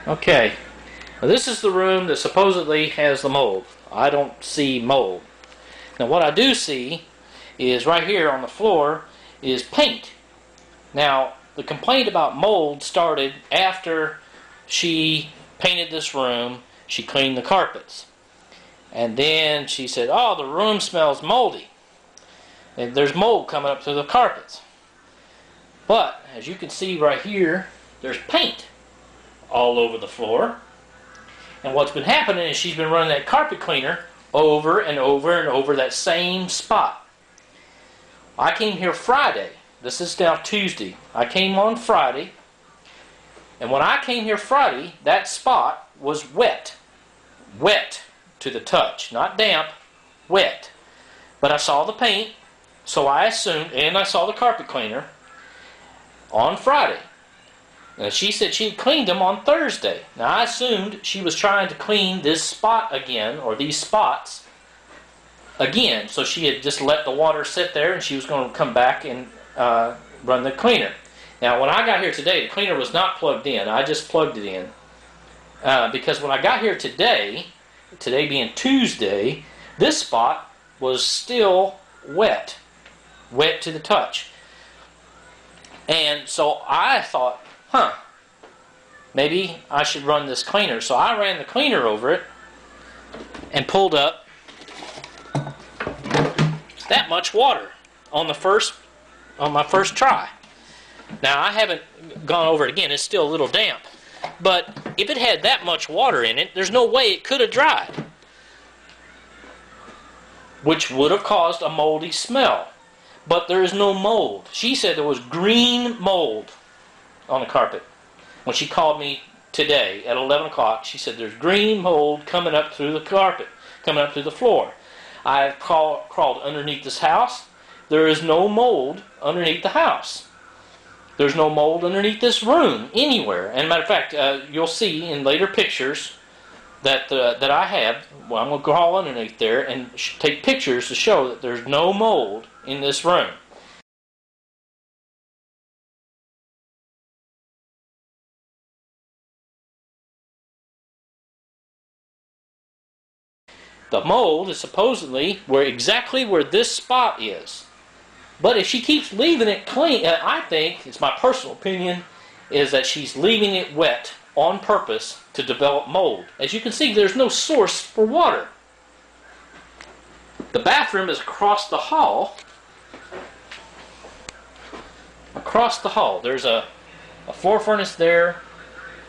Okay, now this is the room that supposedly has the mold. I don't see mold. Now what I do see is right here on the floor is paint. Now the complaint about mold started after she painted this room, she cleaned the carpets. And then she said, oh, the room smells moldy. And there's mold coming up through the carpets. But as you can see right here, there's paint all over the floor. And what's been happening is she's been running that carpet cleaner over and over and over that same spot. I came here Friday. This is now Tuesday. I came on Friday. And when I came here Friday, that spot was wet. Wet to the touch. Not damp, wet. But I saw the paint, so I assumed, and I saw the carpet cleaner on Friday. Now, she said she had cleaned them on Thursday. Now, I assumed she was trying to clean this spot again, or these spots again. So she had just let the water sit there, and she was going to come back and run the cleaner. Now, when I got here today, the cleaner was not plugged in. I just plugged it in. Because when I got here today being Tuesday, this spot was still wet. Wet to the touch. And so I thought, maybe I should run this cleaner. So I ran the cleaner over it and pulled up that much water on my first try. Now I haven't gone over it again. It's still a little damp. But if it had that much water in it, there's no way it could have dried, which would have caused a moldy smell. But there is no mold. She said there was green mold on the carpet. When she called me today at 11 o'clock, she said there's green mold coming up through the carpet, coming up through the floor. I've crawled underneath this house. There is no mold underneath the house. There's no mold underneath this room anywhere. And matter of fact, you'll see in later pictures that I have. Well, I'm going to crawl underneath there and take pictures to show that there's no mold in this room. The mold is supposedly exactly where this spot is. But if she keeps leaving it clean, I think, it's my personal opinion, is that she's leaving it wet on purpose to develop mold. As you can see, there's no source for water. The bathroom is across the hall. Across the hall. There's a floor furnace there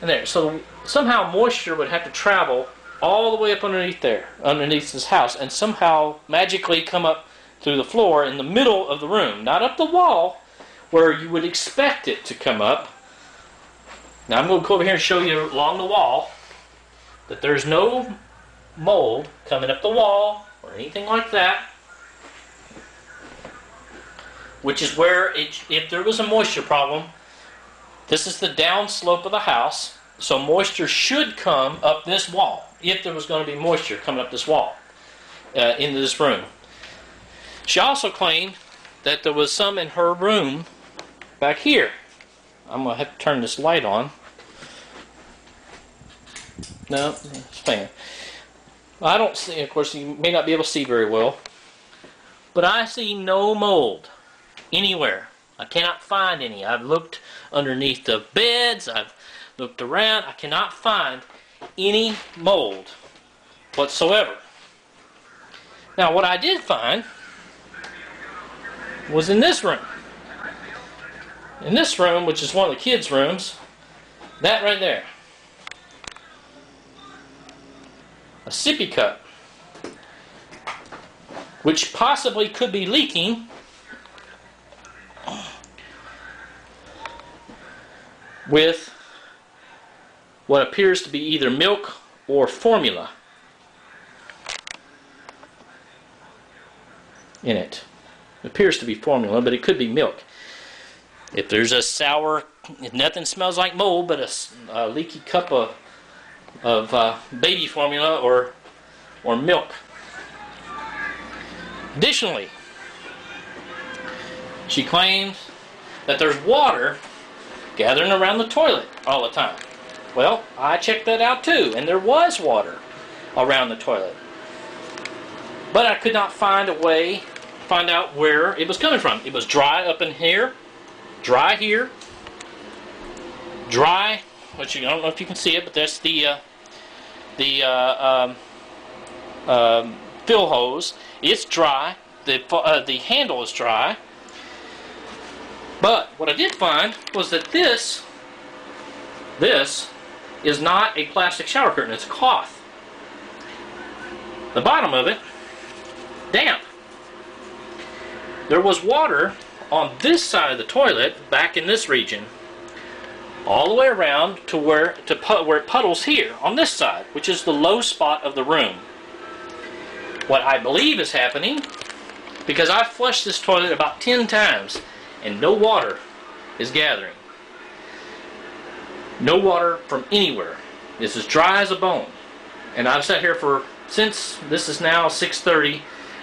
and there. So somehow moisture would have to travel all the way up underneath there, underneath this house, and somehow magically come up through the floor in the middle of the room. Not up the wall where you would expect it to come up. Now I'm going to go over here and show you along the wall that there's no mold coming up the wall or anything like that. Which is where, if there was a moisture problem, this is the down slope of the house, so moisture should come up this wall, if there was going to be moisture coming up this wall, into this room. She also claimed that there was some in her room back here. I'm going to have to turn this light on. No, it's fan. I don't see, of course you may not be able to see very well, but I see no mold anywhere. I cannot find any. I've looked underneath the beds, I've looked around, I cannot find any mold whatsoever. Now what I did find was in this room. In this room, which is one of the kids' rooms, that right there. A sippy cup, which possibly could be leaking with what appears to be either milk or formula in it. It appears to be formula, but it could be milk. If there's a sour, if nothing smells like mold but a leaky cup of baby formula or milk. Additionally, she claims that there's water gathering around the toilet all the time. Well, I checked that out too, and there was water around the toilet. But I could not find out where it was coming from. It was dry up in here, dry here, dry, which I don't know if you can see it, but that's the fill hose. It's dry. The handle is dry. But what I did find was that this is not a plastic shower curtain. It's a cloth. The bottom of it, damp. There was water on this side of the toilet, back in this region, all the way around to where it puddles here on this side, which is the low spot of the room. What I believe is happening, because I've flushed this toilet about 10 times and no water is gathering. No water from anywhere. It's as dry as a bone. And I've sat here since this is now 6:30.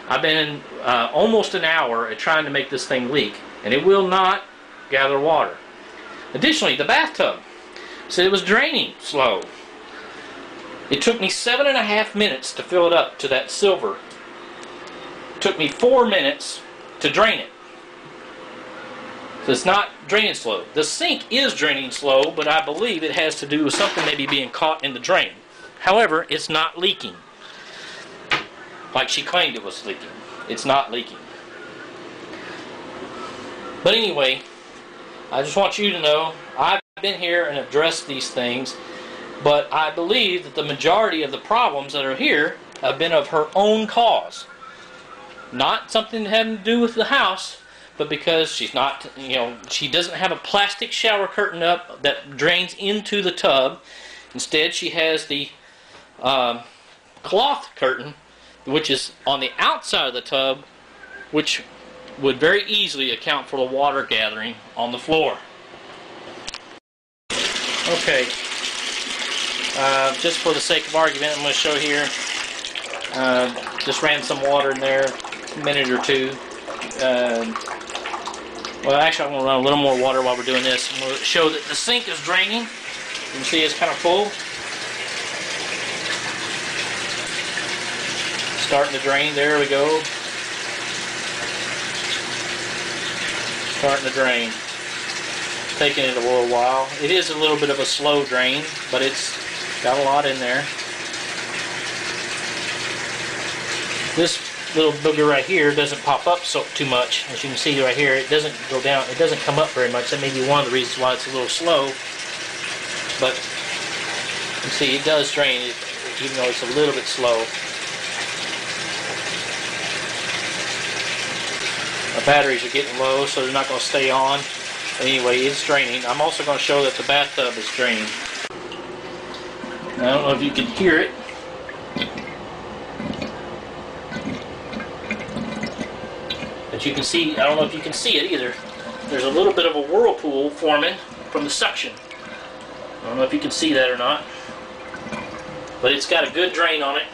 I've been almost an hour at trying to make this thing leak, and it will not gather water. Additionally, the bathtub said it was draining slow. It took me 7.5 minutes to fill it up to that silver. It took me 4 minutes to drain it. So it's not draining slow. The sink is draining slow, but I believe it has to do with something maybe being caught in the drain. However, it's not leaking. Like she claimed it was leaking. It's not leaking. But anyway, I just want you to know, I've been here and addressed these things, but I believe that the majority of the problems that are here have been of her own cause. Not something having to do with the house, but because she's not, she doesn't have a plastic shower curtain up that drains into the tub. Instead, she has the cloth curtain, which is on the outside of the tub, which would very easily account for the water gathering on the floor. Okay, just for the sake of argument, I'm going to show here, just ran some water in there, a minute or two. Well, actually, I'm going to run a little more water while we're doing this. I'm going to show that the sink is draining. You can see it's kind of full. Starting to drain. There we go. Starting to drain. Taking it a little while. It is a little bit of a slow drain, but it's got a lot in there. This little booger right here doesn't pop up too much. As you can see right here, it doesn't go down. It doesn't come up very much. That may be one of the reasons why it's a little slow. But you see, it does drain, even though it's a little bit slow. The batteries are getting low, so they're not going to stay on. But anyway, it's draining. I'm also going to show that the bathtub is draining. I don't know if you can hear it. But you can see, I don't know if you can see it either. There's a little bit of a whirlpool forming from the suction. I don't know if you can see that or not. But it's got a good drain on it.